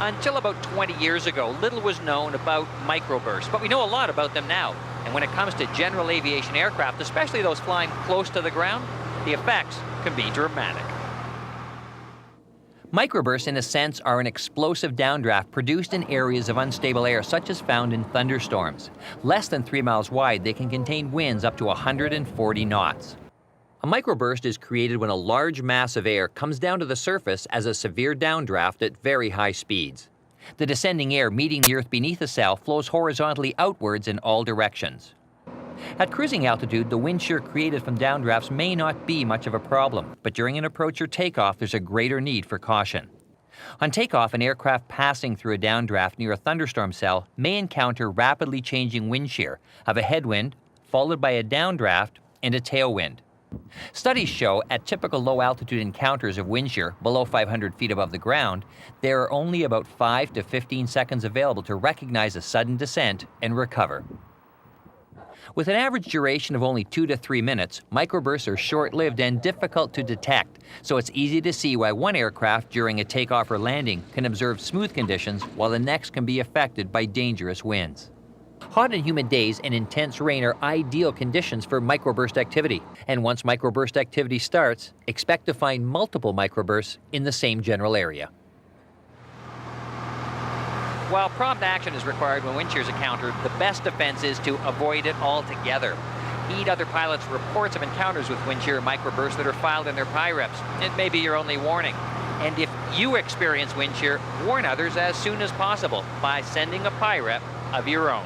Until about 20 years ago, little was known about microbursts, but we know a lot about them now. And when it comes to general aviation aircraft, especially those flying close to the ground, the effects can be dramatic. Microbursts, in a sense, are an explosive downdraft produced in areas of unstable air, such as found in thunderstorms. Less than 3 miles wide, they can contain winds up to 140 knots. A microburst is created when a large mass of air comes down to the surface as a severe downdraft at very high speeds. The descending air meeting the earth beneath the cell flows horizontally outwards in all directions. At cruising altitude, the wind shear created from downdrafts may not be much of a problem, but during an approach or takeoff, there's a greater need for caution. On takeoff, an aircraft passing through a downdraft near a thunderstorm cell may encounter rapidly changing wind shear of a headwind, followed by a downdraft and a tailwind. Studies show at typical low-altitude encounters of wind shear below 500 feet above the ground, there are only about 5 to 15 seconds available to recognize a sudden descent and recover. With an average duration of only 2 to 3 minutes, microbursts are short-lived and difficult to detect, so it's easy to see why one aircraft during a takeoff or landing can observe smooth conditions while the next can be affected by dangerous winds. Hot and humid days and intense rain are ideal conditions for microburst activity, and once microburst activity starts, expect to find multiple microbursts in the same general area. While prompt action is required when wind shear is encountered, the best defense is to avoid it altogether. Heed other pilots' reports of encounters with wind shear microbursts that are filed in their PIREPs. It may be your only warning. And if you experience wind shear, warn others as soon as possible by sending a PIREP of your own.